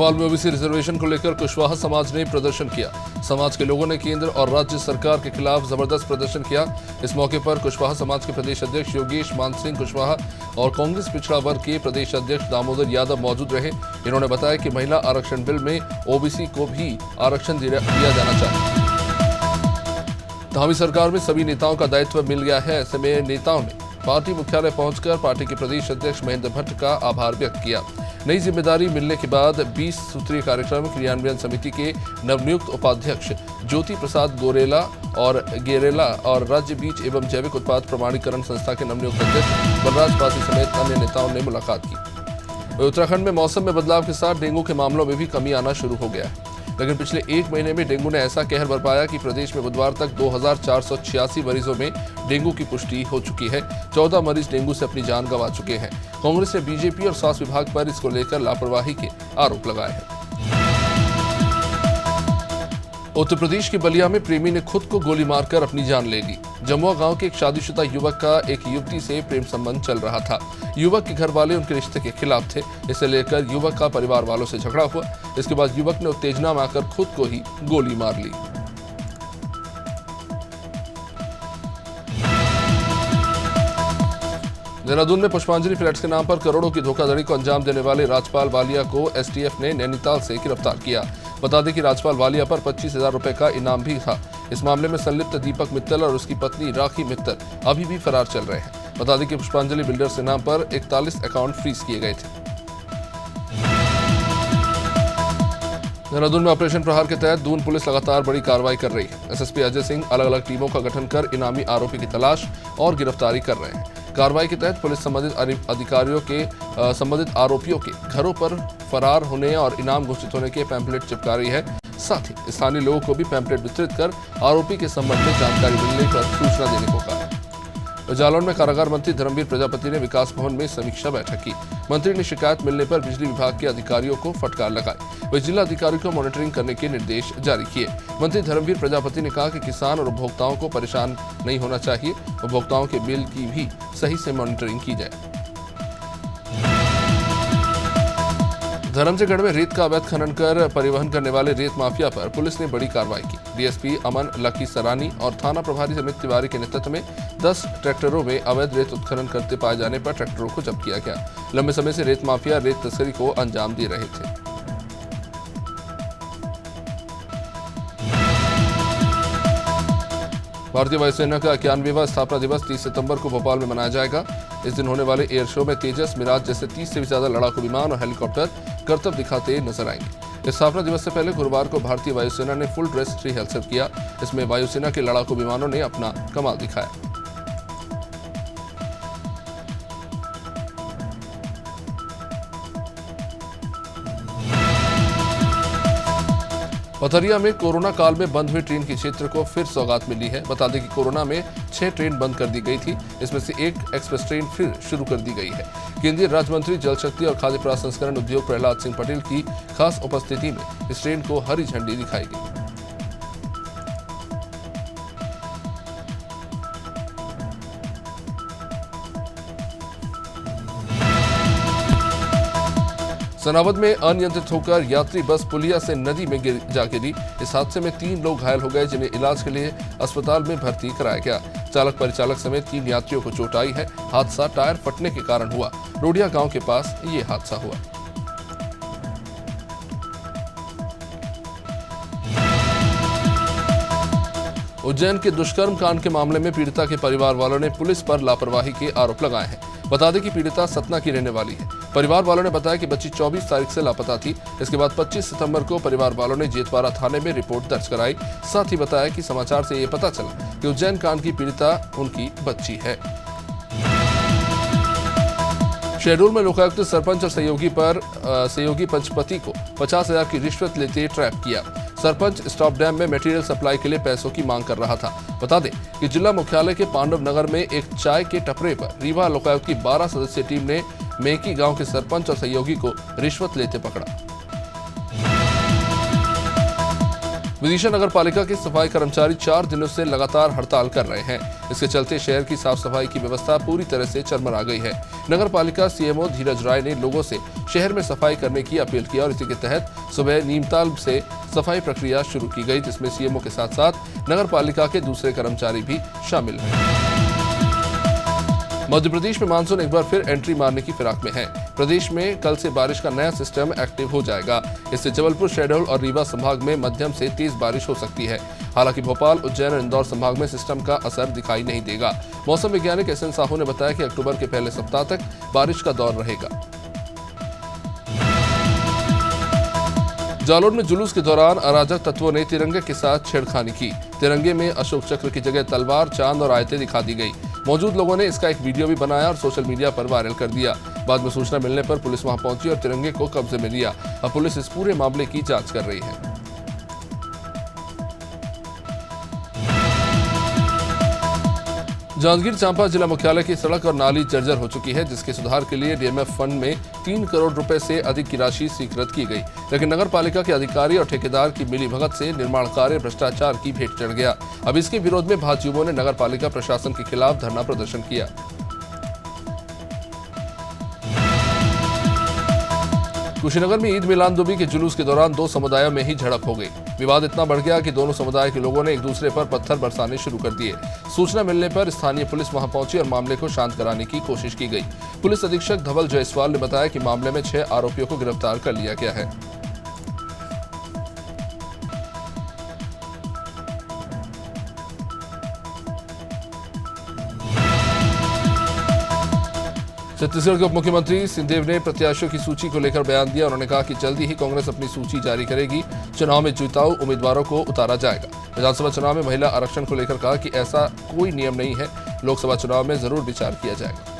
भोपाल में OBC reservation को लेकर कुशवाहा समाज ने प्रदर्शन किया। समाज के लोगों ने केंद्र और राज्य सरकार के खिलाफ जबरदस्त प्रदर्शन किया। इस मौके पर कुशवाहा समाज के प्रदेश अध्यक्ष योगेश मान सिंह कुशवाहा और कांग्रेस पिछड़ा वर्ग के प्रदेश अध्यक्ष दामोदर यादव मौजूद रहे। इन्होंने बताया कि महिला आरक्षण बिल में ओबीसी को भी आरक्षण दिया जाना चाहिए। धामी सरकार में सभी नेताओं का दायित्व मिल गया है। ऐसे में नेताओं ने पार्टी मुख्यालय पहुंचकर पार्टी के प्रदेश अध्यक्ष महेंद्र भट्ट का आभार व्यक्त किया। नई जिम्मेदारी मिलने के बाद 20 सूत्रीय कार्यक्रम क्रियान्वयन समिति के नवनियुक्त उपाध्यक्ष ज्योति प्रसाद गेरेला और राज्य बीज एवं जैविक उत्पाद प्रमाणीकरण संस्था के नवनियुक्त अध्यक्ष बलराज पासी समेत अन्य नेताओं ने मुलाकात की। उत्तराखंड में मौसम में बदलाव के साथ डेंगू के मामलों में भी कमी आना शुरू हो गया है, लेकिन पिछले एक महीने में डेंगू ने ऐसा कहर बरपाया कि प्रदेश में बुधवार तक 2486 मरीजों में डेंगू की पुष्टि हो चुकी है। 14 मरीज डेंगू से अपनी जान गंवा चुके हैं। कांग्रेस ने बीजेपी और स्वास्थ्य विभाग पर इसको लेकर लापरवाही के आरोप लगाए हैं। उत्तर प्रदेश के बलिया में प्रेमी ने खुद को गोली मारकर अपनी जान ले ली। जमुआ गांव के एक शादीशुदा युवक का एक युवती से प्रेम संबंध चल रहा था। युवक के घर वाले उनके रिश्ते के खिलाफ थे। इसे लेकर युवक का परिवार वालों से झगड़ा हुआ। इसके बाद युवक ने उत्तेजना में आकर खुद को ही गोली मार ली। देहरादून में पुष्पांजलि फ्लैट्स के नाम पर करोड़ों की धोखाधड़ी को अंजाम देने वाले राजपाल वालिया को एसटीएफ ने नैनीताल से गिरफ्तार किया। बता दें कि राजपाल वालिया पर 25,000 रुपए का इनाम भी था। इस मामले में संलिप्त दीपक मित्तल और उसकी पत्नी राखी मित्तल अभी भी फरार चल रहे हैं। बता दें कि पुष्पांजलि बिल्डर्स के नाम पर 41 अकाउंट फ्रीज किए गए थे। देहरादून में ऑपरेशन प्रहार के तहत दून पुलिस लगातार बड़ी कार्रवाई कर रही है। एसएसपी अजय सिंह अलग अलग टीमों का गठन कर इनामी आरोपी की तलाश और गिरफ्तारी कर रहे हैं। कार्रवाई के तहत पुलिस संबंधित आरोपियों के घरों पर फरार होने और इनाम घोषित होने के पैम्पलेट चिपका रही है। साथ ही स्थानीय लोगों को भी पैम्पलेट वितरित कर आरोपी के संबंध में जानकारी मिलने पर सूचना देने को कहा। जालौन में कारागार मंत्री धर्मवीर प्रजापति ने विकास भवन में समीक्षा बैठक की। मंत्री ने शिकायत मिलने पर बिजली विभाग के अधिकारियों को फटकार लगाई। वे जिला अधिकारियों को मॉनिटरिंग करने के निर्देश जारी किए। मंत्री धर्मवीर प्रजापति ने कहा कि किसान और उपभोक्ताओं को परेशान नहीं होना चाहिए। उपभोक्ताओं के बिल की भी सही से मॉनिटरिंग की जाए। धर्मजयगढ़ में रेत का अवैध खनन कर परिवहन करने वाले रेत माफिया पर पुलिस ने बड़ी कार्रवाई की। डीएसपी अमन लकी सरानी और थाना प्रभारी समित तिवारी के नेतृत्व में 10 ट्रैक्टरों में अवैध रेत उत्खनन करते पाए जाने पर ट्रैक्टरों को जब्त किया गया। लंबे समय से रेत माफिया रेत तस्करी को अंजाम दे रहे थे। भारतीय वायुसेना का 91वां स्थापना दिवस 30 सितंबर को भोपाल में मनाया जाएगा। इस दिन होने वाले एयर शो में तेजस, मिराज जैसे 30 से भी ज्यादा लड़ाकू विमान और हेलीकॉप्टर करतब दिखाते नजर आएंगे। इस स्थापना दिवस से पहले गुरुवार को भारतीय वायुसेना ने फुल ड्रेस रिहर्सल किया। इसमें वायुसेना के लड़ाकू विमानों ने अपना कमाल दिखाया। पथरिया में कोरोना काल में बंद हुई ट्रेन के क्षेत्र को फिर सौगात मिली है। बता दें कि कोरोना में 6 ट्रेन बंद कर दी गई थी। इसमें से एक एक्सप्रेस ट्रेन फिर शुरू कर दी गई है। केंद्रीय राज्य मंत्री जल शक्ति और खाद्य प्रसंस्करण उद्योग प्रहलाद सिंह पटेल की खास उपस्थिति में इस ट्रेन को हरी झंडी दिखाई गई। सनावद में अनियंत्रित होकर यात्री बस पुलिया से नदी में जा गिरी। इस हादसे में 3 लोग घायल हो गए, जिन्हें इलाज के लिए अस्पताल में भर्ती कराया गया। चालक परिचालक समेत 3 यात्रियों को चोट आई है। हादसा टायर फटने के कारण हुआ। रोडिया गांव के पास ये हादसा हुआ। उज्जैन के दुष्कर्म कांड के मामले में पीड़िता के परिवार वालों ने पुलिस पर लापरवाही के आरोप लगाए हैं। बता दें कि पीड़िता सतना की रहने वाली है। परिवार वालों ने बताया कि बच्ची 24 तारीख से लापता थी। इसके बाद 25 सितंबर को परिवार वालों ने जेतवाड़ा थाने में रिपोर्ट दर्ज कराई। साथ ही बताया कि समाचार से ये पता चला कि उज्जैन कांड की पीड़िता उनकी बच्ची है। शहडोल में लोकायुक्त सरपंच और सहयोगी पंचपति को 50,000 की रिश्वत लेते ट्रैप किया। सरपंच स्टॉप डैम में मटेरियल सप्लाई के लिए पैसों की मांग कर रहा था। बता दें कि जिला मुख्यालय के पांडव नगर में एक चाय के टपरे पर रीवा लोकायुक्त की 12 सदस्यीय टीम ने मेकी गांव के सरपंच और सहयोगी को रिश्वत लेते पकड़ा। विदिशा नगर पालिका के सफाई कर्मचारी 4 दिनों से लगातार हड़ताल कर रहे हैं। इसके चलते शहर की साफ सफाई की व्यवस्था पूरी तरह से चरमरा गई है। नगर पालिका सीएमओ धीरज राय ने लोगों से शहर में सफाई करने की अपील की और इसी के तहत सुबह नीमताल से सफाई प्रक्रिया शुरू की गई, जिसमें सीएमओ के साथ साथ नगर पालिका के दूसरे कर्मचारी भी शामिल हैं। मध्य प्रदेश में मानसून एक बार फिर एंट्री मारने की फिराक में है। प्रदेश में कल से बारिश का नया सिस्टम एक्टिव हो जाएगा। इससे जबलपुर, शहडोल और रीवा संभाग में मध्यम से तेज बारिश हो सकती है। हालांकि भोपाल, उज्जैन और इंदौर संभाग में सिस्टम का असर दिखाई नहीं देगा। मौसम वैज्ञानिक एसएन साहू ने बताया कि अक्टूबर के पहले सप्ताह तक बारिश का दौर रहेगा। जालोर में जुलूस के दौरान अराजक तत्वों ने तिरंगे के साथ छेड़खानी की। तिरंगे में अशोक चक्र की जगह तलवार, चांद और आयतें दिखा दी गई। मौजूद लोगों ने इसका एक वीडियो भी बनाया और सोशल मीडिया पर वायरल कर दिया। बाद में सूचना मिलने पर पुलिस वहां पहुंची और तिरंगे को कब्जे में लिया। अब पुलिस इस पूरे मामले की जांच कर रही है। जांजगीर चांपा जिला मुख्यालय की सड़क और नाली जर्जर हो चुकी है, जिसके सुधार के लिए डीएमएफ फंड में 3 करोड़ रुपए से अधिक की राशि स्वीकृत की गई। लेकिन नगर पालिका के अधिकारी और ठेकेदार की मिलीभगत से निर्माण कार्य भ्रष्टाचार की भेंट चढ़ गया। अब इसके विरोध में भाजयुमों ने नगर पालिका प्रशासन के खिलाफ धरना प्रदर्शन किया। कुशीनगर में ईद मिलादुन्नबी के जुलूस के दौरान 2 समुदायों में ही झड़प हो गई। विवाद इतना बढ़ गया कि दोनों समुदाय के लोगों ने एक दूसरे पर पत्थर बरसाने शुरू कर दिए। सूचना मिलने पर स्थानीय पुलिस वहां पहुंची और मामले को शांत कराने की कोशिश की गई। पुलिस अधीक्षक धवल जायसवाल ने बताया कि मामले में 6 आरोपियों को गिरफ्तार कर लिया गया है। छत्तीसगढ़ के उप मुख्यमंत्री सिंहदेव ने प्रत्याशियों की सूची को लेकर बयान दिया। उन्होंने कहा कि जल्दी ही कांग्रेस अपनी सूची जारी करेगी। चुनाव में जिताऊ उम्मीदवारों को उतारा जाएगा। विधानसभा चुनाव में महिला आरक्षण को लेकर कहा कि ऐसा कोई नियम नहीं है। लोकसभा चुनाव में जरूर विचार किया जाएगा।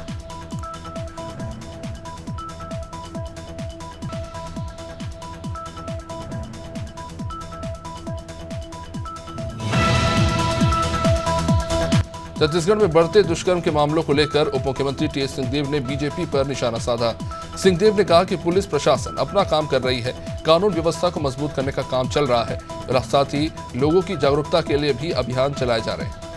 छत्तीसगढ़ में बढ़ते दुष्कर्म के मामलों को लेकर उप मुख्यमंत्री टीएस सिंहदेव ने बीजेपी पर निशाना साधा। सिंहदेव ने कहा कि पुलिस प्रशासन अपना काम कर रही है, कानून व्यवस्था को मजबूत करने का काम चल रहा है। साथ ही लोगों की जागरूकता के लिए भी अभियान चलाए जा रहे हैं।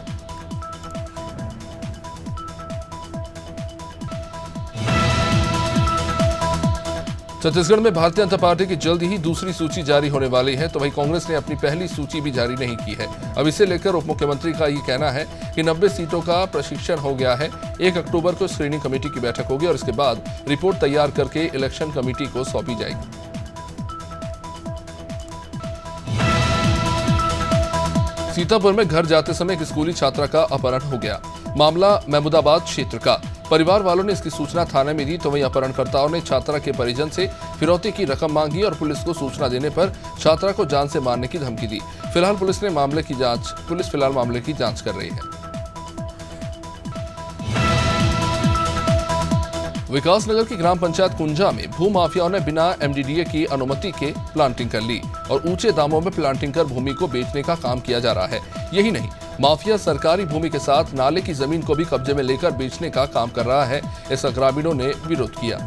छत्तीसगढ़ में भारतीय जनता पार्टी की जल्द ही दूसरी सूची जारी होने वाली है, तो वहीं कांग्रेस ने अपनी पहली सूची भी जारी नहीं की है। अब इसे लेकर उप मुख्यमंत्री का ये कहना है कि 90 सीटों का प्रशिक्षण हो गया है। 1 अक्टूबर को स्क्रीनिंग कमेटी की बैठक होगी और इसके बाद रिपोर्ट तैयार करके इलेक्शन कमेटी को सौंपी जाएगी। सीतापुर में घर जाते समय एक स्कूली छात्रा का अपहरण हो गया। मामला महमूदाबाद क्षेत्र का। परिवार वालों ने इसकी सूचना थाने में दी, तो वहीं अपहरणकर्ताओं ने छात्रा के परिजन से फिरौती की रकम मांगी और पुलिस को सूचना देने पर छात्रा को जान से मारने की धमकी दी। फिलहाल पुलिस मामले की जांच कर रही है। विकासनगर की ग्राम पंचायत कुंजा में भू माफियाओं ने बिना एमडीडीए की अनुमति के प्लांटिंग कर ली और ऊंचे दामों में प्लांटिंग कर भूमि को बेचने का काम किया जा रहा है। यही नहीं, माफिया सरकारी भूमि के साथ नाले की जमीन को भी कब्जे में लेकर बेचने का काम कर रहा है। इसका ग्रामीणों ने विरोध किया।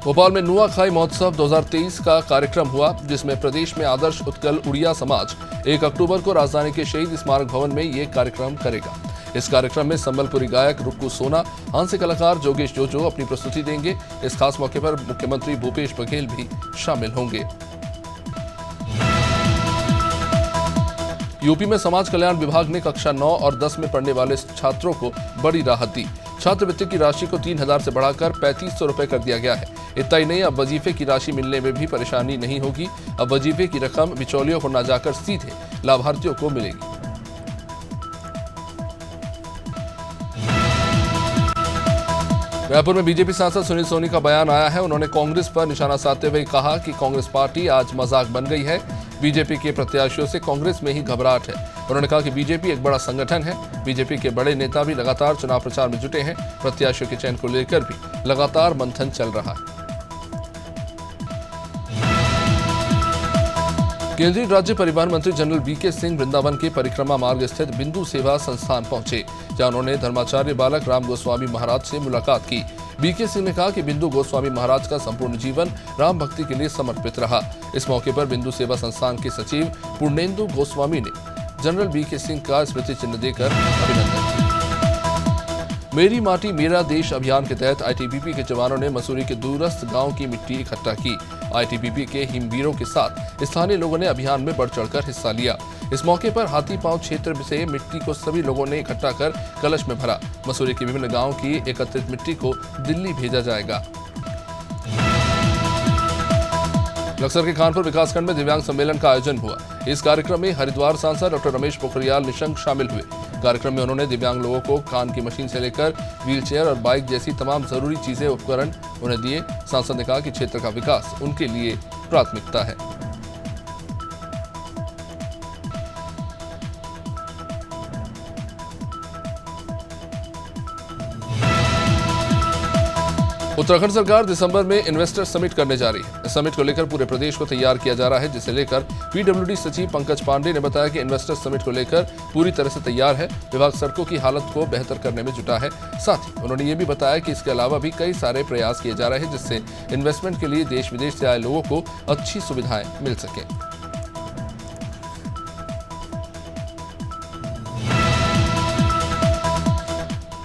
भोपाल में नुआखाई महोत्सव 2023 का कार्यक्रम हुआ, जिसमें प्रदेश में आदर्श उत्कल उड़िया समाज 1 अक्टूबर को राजधानी के शहीद स्मारक भवन में ये कार्यक्रम करेगा। इस कार्यक्रम में संबलपुरी गायक रुक्कू सोना, हास्य कलाकार जोगेश जोजो अपनी प्रस्तुति देंगे। इस खास मौके पर मुख्यमंत्री भूपेश बघेल भी शामिल होंगे। यूपी में समाज कल्याण विभाग ने कक्षा 9 और 10 में पढ़ने वाले छात्रों को बड़ी राहत दी। छात्रवृत्ति की राशि को 3,000 से बढ़ाकर 3,500 रुपए कर दिया गया है। इतना ही नहीं, अब वजीफे की राशि मिलने में भी परेशानी नहीं होगी। अब वजीफे की रकम बिचौलियों को न जाकर सीधे लाभार्थियों को मिलेगी। रायपुर में बीजेपी सांसद सुनील सोनी का बयान आया है। उन्होंने कांग्रेस पर निशाना साधते हुए कहा कि कांग्रेस पार्टी आज मजाक बन गई है। बीजेपी के प्रत्याशियों से कांग्रेस में ही घबराहट है। उन्होंने कहा कि बीजेपी एक बड़ा संगठन है। बीजेपी के बड़े नेता भी लगातार चुनाव प्रचार में जुटे हैं। प्रत्याशियों के चयन को लेकर भी लगातार मंथन चल रहा है। केंद्रीय राज्य परिवहन मंत्री जनरल वीके सिंह वृंदावन के परिक्रमा मार्ग स्थित बिंदु सेवा संस्थान पहुंचे, जहां उन्होंने धर्माचार्य बालक राम गोस्वामी महाराज से मुलाकात की। बीके सिंह ने कहा कि बिंदु गोस्वामी महाराज का संपूर्ण जीवन राम भक्ति के लिए समर्पित रहा। इस मौके पर बिंदु सेवा संस्थान के सचिव पूर्णेंदु गोस्वामी ने जनरल बीके सिंह का स्मृति चिन्ह देकर अभिनंदन किया। मेरी माटी मेरा देश अभियान के तहत आईटीबीपी के जवानों ने मसूरी के दूरस्थ गांव की मिट्टी इकट्ठा की। आईटीबीपी के हिमवीरों के साथ स्थानीय लोगों ने अभियान में बढ़ चढ़कर हिस्सा लिया। इस मौके पर हाथीपांव क्षेत्र से मिट्टी को सभी लोगों ने इकट्ठा कर कलश में भरा। मसूरी के विभिन्न गांवों की एकत्रित मिट्टी को दिल्ली भेजा जाएगा। बक्सर के खानपुर विकासखंड में दिव्यांग सम्मेलन का आयोजन हुआ। इस कार्यक्रम में हरिद्वार सांसद डॉक्टर रमेश पोखरियाल निशंक शामिल हुए। कार्यक्रम में उन्होंने दिव्यांग लोगों को कान की मशीन से लेकर व्हीलचेयर और बाइक जैसी तमाम जरूरी चीजें उपकरण उन्हें दिए। सांसद ने कहा कि क्षेत्र का विकास उनके लिए प्राथमिकता है। उत्तराखंड सरकार दिसंबर में इन्वेस्टर समिट करने जा रही है। इस समिट को लेकर पूरे प्रदेश को तैयार किया जा रहा है, जिसे लेकर पीडब्ल्यूडी सचिव पंकज पांडे ने बताया कि इन्वेस्टर समिट को लेकर पूरी तरह से तैयार है। विभाग सड़कों की हालत को बेहतर करने में जुटा है। साथ ही उन्होंने ये भी बताया कि इसके अलावा भी कई सारे प्रयास किए जा रहे हैं, जिससे इन्वेस्टमेंट के लिए देश विदेश से आए लोगों को अच्छी सुविधाएं मिल सके।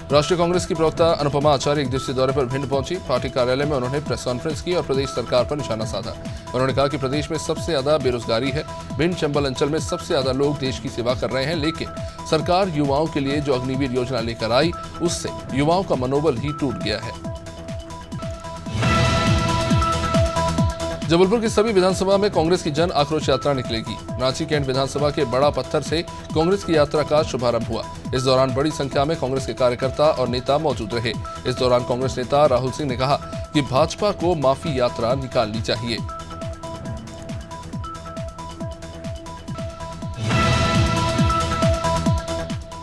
राष्ट्रीय कांग्रेस की प्रवक्ता अनुपमा आचार्य एक दिवसीय दौरे पर भिंड पहुंची। पार्टी कार्यालय में उन्होंने प्रेस कॉन्फ्रेंस की और प्रदेश सरकार पर निशाना साधा। उन्होंने कहा कि प्रदेश में सबसे ज्यादा बेरोजगारी है। भिंड चंबल अंचल में सबसे ज्यादा लोग देश की सेवा कर रहे हैं, लेकिन सरकार युवाओं के लिए जो अग्निवीर योजना लेकर आई, उससे युवाओं का मनोबल ही टूट गया है। जबलपुर की सभी विधानसभा में कांग्रेस की जन आक्रोश यात्रा निकलेगी। रांची कैंट विधानसभा के बड़ा पत्थर से कांग्रेस की यात्रा का शुभारंभ हुआ। इस दौरान बड़ी संख्या में कांग्रेस के कार्यकर्ता और नेता मौजूद रहे। इस दौरान कांग्रेस नेता राहुल सिंह ने कहा कि भाजपा को माफी यात्रा निकालनी चाहिए।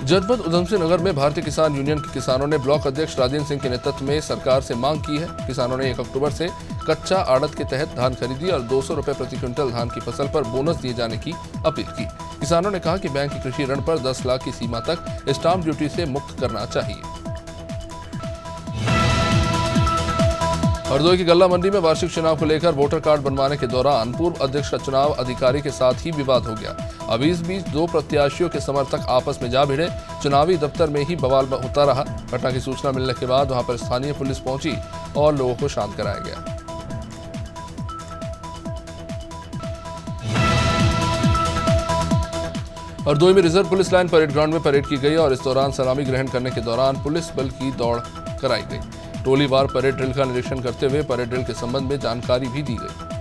जनपद उधमसिंह नगर में भारतीय किसान यूनियन के किसानों ने ब्लॉक अध्यक्ष राजेंद्र सिंह के नेतृत्व में सरकार से मांग की है। किसानों ने 1 अक्टूबर से कच्चा आड़त के तहत धान खरीदी और 200 रुपए प्रति क्विंटल धान की फसल पर बोनस दिए जाने की अपील की। किसानों ने कहा कि बैंक की कृषि ऋण पर 10 लाख की सीमा तक स्टाम्प ड्यूटी से मुक्त करना चाहिए। हरदोई की गल्ला मंडी में वार्षिक चुनाव को लेकर वोटर कार्ड बनवाने के दौरान पूर्व अध्यक्ष का चुनाव अधिकारी के साथ ही विवाद हो गया। अब इस बीच 2 प्रत्याशियों के समर्थक आपस में जा भिड़े। चुनावी दफ्तर में ही बवाल होता रहा। घटना की सूचना मिलने के बाद वहां पर स्थानीय पुलिस पहुंची और लोगों को शांत कराया गया। हरदोई में reserve police line parade ground में परेड की गई और इस दौरान सलामी ग्रहण करने के दौरान पुलिस बल की दौड़ कराई गई। टोलीवार परेड ड्रिल का निरीक्षण करते हुए परेड ड्रिल के संबंध में जानकारी भी दी गई।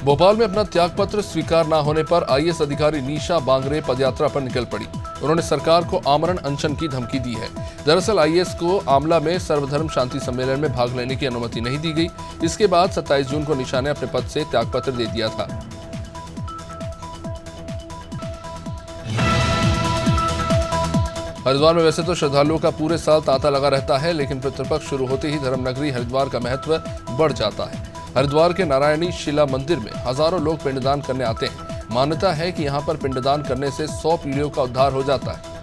भोपाल में अपना त्यागपत्र स्वीकार न होने पर आईएएस अधिकारी निशा बांगरे पदयात्रा पर निकल पड़ी। उन्होंने सरकार को आमरण अनशन की धमकी दी है। दरअसल आईएएस को आमला में सर्वधर्म शांति सम्मेलन में भाग लेने की अनुमति नहीं दी गई। इसके बाद 27 जून को निशा ने अपने पद से त्यागपत्र दे दिया था। हरिद्वार में वैसे तो श्रद्धालुओं का पूरे साल तांता लगा रहता है, लेकिन पितृपक्ष शुरू होते ही धर्मनगरी हरिद्वार का महत्व बढ़ जाता है। हरिद्वार के नारायणी शिला मंदिर में हजारों लोग पिंडदान करने आते हैं। मान्यता है कि यहाँ पर पिंडदान करने से 100 पीढ़ियों का उद्धार हो जाता है।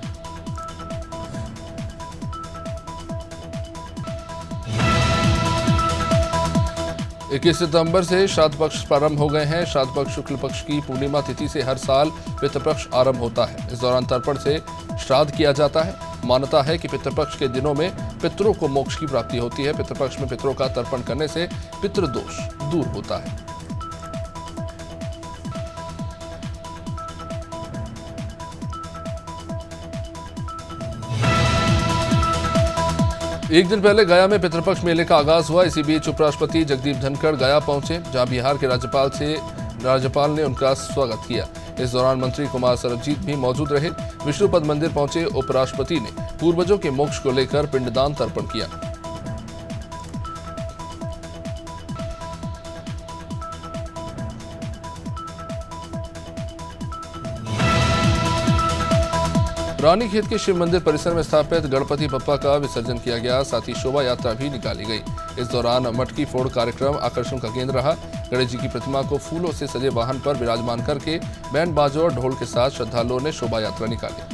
21 सितंबर से श्राद्ध पक्ष प्रारंभ हो गए हैं। श्राद्ध पक्ष शुक्ल पक्ष की पूर्णिमा तिथि से हर साल पितृपक्ष आरंभ होता है। इस दौरान तर्पण से श्राद्ध किया जाता है। मान्यता है कि पितृपक्ष के दिनों में पितरों को मोक्ष की प्राप्ति होती है। पितृपक्ष में पितरों का तर्पण करने से पितृदोष दूर होता है। एक दिन पहले गया में पितृपक्ष मेले का आगाज हुआ। इसी बीच उपराष्ट्रपति जगदीप धनखड़ गया पहुंचे, जहां बिहार के राज्यपाल ने उनका स्वागत किया। इस दौरान मंत्री कुमार सरबजीत भी मौजूद रहे। विष्णुपद मंदिर पहुंचे उपराष्ट्रपति ने पूर्वजों के मोक्ष को लेकर पिंडदान तर्पण किया। रानीखेत के शिव मंदिर परिसर में स्थापित गणपति बप्पा का विसर्जन किया गया। साथ ही शोभा यात्रा भी निकाली गई। इस दौरान मटकी फोड़ कार्यक्रम आकर्षण का केंद्र रहा। गणेश जी की प्रतिमा को फूलों से सजे वाहन पर विराजमान करके बैंड बाजों और ढोल के साथ श्रद्धालुओं ने शोभा यात्रा निकाली।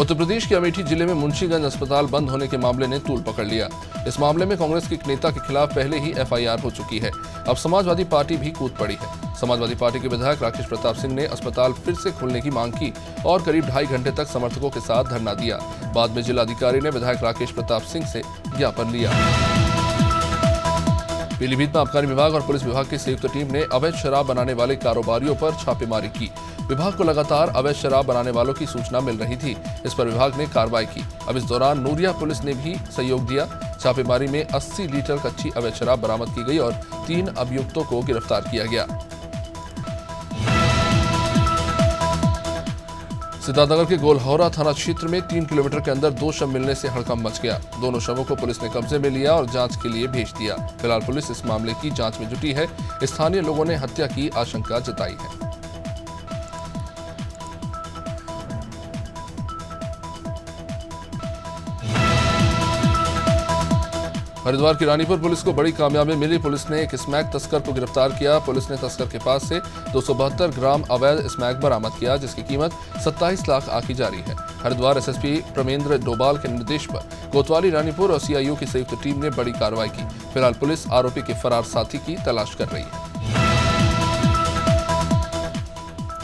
उत्तर प्रदेश के अमेठी जिले में मुंशीगंज अस्पताल बंद होने के मामले ने तूल पकड़ लिया। इस मामले में कांग्रेस के एक नेता के खिलाफ पहले ही एफआईआर हो चुकी है। अब समाजवादी पार्टी भी कूद पड़ी है। समाजवादी पार्टी के विधायक राकेश प्रताप सिंह ने अस्पताल फिर से खोलने की मांग की और करीब 2.5 घंटे तक समर्थकों के साथ धरना दिया। बाद में जिलाधिकारी ने विधायक राकेश प्रताप सिंह से ज्ञापन लिया। पीलीभीत में आबकारी विभाग और पुलिस विभाग की संयुक्त टीम ने अवैध शराब बनाने वाले कारोबारियों पर छापेमारी की। विभाग को लगातार अवैध शराब बनाने वालों की सूचना मिल रही थी। इस पर विभाग ने कार्रवाई की। अब इस दौरान नूरिया पुलिस ने भी सहयोग दिया। छापेमारी में 80 लीटर कच्ची अवैध शराब बरामद की गई और 3 अभियुक्तों को गिरफ्तार किया गया। सिद्धार्थनगर के गोलहौरा थाना क्षेत्र में 3 किलोमीटर के अंदर 2 शव मिलने से हड़कंप मच गया। दोनों शवों को पुलिस ने कब्जे में लिया और जांच के लिए भेज दिया। फिलहाल पुलिस इस मामले की जांच में जुटी है। स्थानीय लोगों ने हत्या की आशंका जताई है। हरिद्वार की रानीपुर पुलिस को बड़ी कामयाबी मिली। पुलिस ने एक स्मैक तस्कर को गिरफ्तार किया। पुलिस ने तस्कर के पास से 272 ग्राम अवैध स्मैक बरामद किया, जिसकी कीमत 27 लाख आकी जा रही है। हरिद्वार एसएसपी प्रमेंद्र डोभाल के निर्देश पर कोतवाली रानीपुर और सीआईओ की संयुक्त टीम ने बड़ी कार्रवाई की। फिलहाल पुलिस आरोपी के फरार साथी की तलाश कर रही है।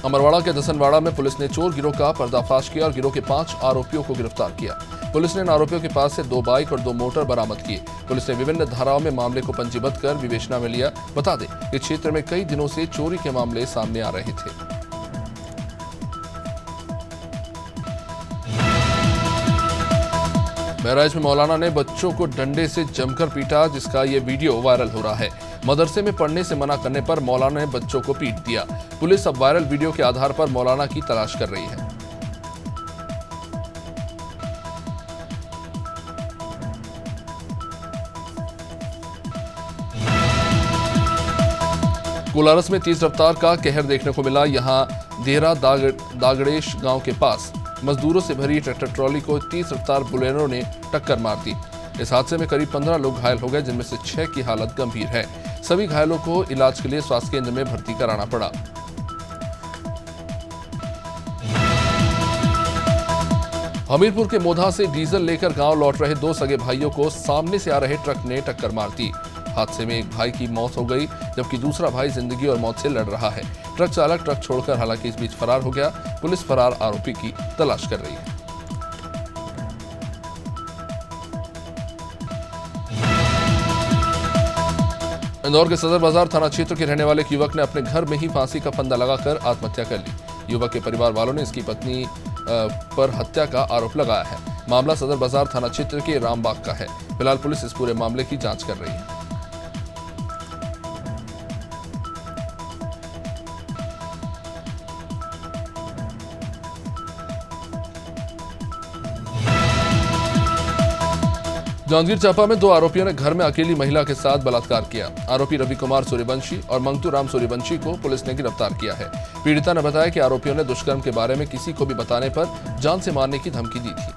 अमरवाड़ा के दसनवाड़ा में पुलिस ने चोर गिरोह का पर्दाफाश किया और गिरोह के 5 आरोपियों को गिरफ्तार किया। पुलिस ने इन आरोपियों के पास से 2 बाइक और 2 मोटर बरामद किए। पुलिस ने विभिन्न धाराओं में मामले को पंजीबद्ध कर विवेचना में लिया। बता दें कि क्षेत्र में कई दिनों से चोरी के मामले सामने आ रहे थे। बहराइच में मौलाना ने बच्चों को डंडे से जमकर पीटा, जिसका ये वीडियो वायरल हो रहा है। मदरसे में पढ़ने से मना करने पर मौलाना ने बच्चों को पीट दिया। पुलिस अब वायरल वीडियो के आधार पर मौलाना की तलाश कर रही है। कोलारस में तेज रफ्तार का कहर देखने को मिला। यहां देहरा दागड़ेश गांव के पास मजदूरों से भरी ट्रैक्टर ट्रॉली को तेज रफ्तार बुलेरो ने टक्कर मार दी। इस हादसे में करीब 15 लोग घायल हो गए, जिनमें से 6 की हालत गंभीर है। सभी घायलों को इलाज के लिए स्वास्थ्य केंद्र में भर्ती कराना पड़ा। हमीरपुर के मोधा से डीजल लेकर गांव लौट रहे 2 सगे भाइयों को सामने से आ रहे ट्रक ने टक्कर मार दी। हादसे में एक भाई की मौत हो गई, जबकि दूसरा भाई जिंदगी और मौत से लड़ रहा है। ट्रक चालक ट्रक छोड़कर हालांकि इस बीच फरार हो गया। पुलिस फरार आरोपी की तलाश कर रही है। इंदौर के सदर बाजार थाना क्षेत्र के रहने वाले एक युवक ने अपने घर में ही फांसी का फंदा लगाकर आत्महत्या कर ली। युवक के परिवार वालों ने इसकी पत्नी पर हत्या का आरोप लगाया है। मामला सदर बाजार थाना क्षेत्र के रामबाग का है। फिलहाल पुलिस इस पूरे मामले की जांच कर रही है। जांजगीर चांपा में 2 आरोपियों ने घर में अकेली महिला के साथ बलात्कार किया। आरोपी रवि कुमार सूर्यवंशी और मंगतू राम सूर्यवंशी को पुलिस ने गिरफ्तार किया है। पीड़िता ने बताया कि आरोपियों ने दुष्कर्म के बारे में किसी को भी बताने पर जान से मारने की धमकी दी थी।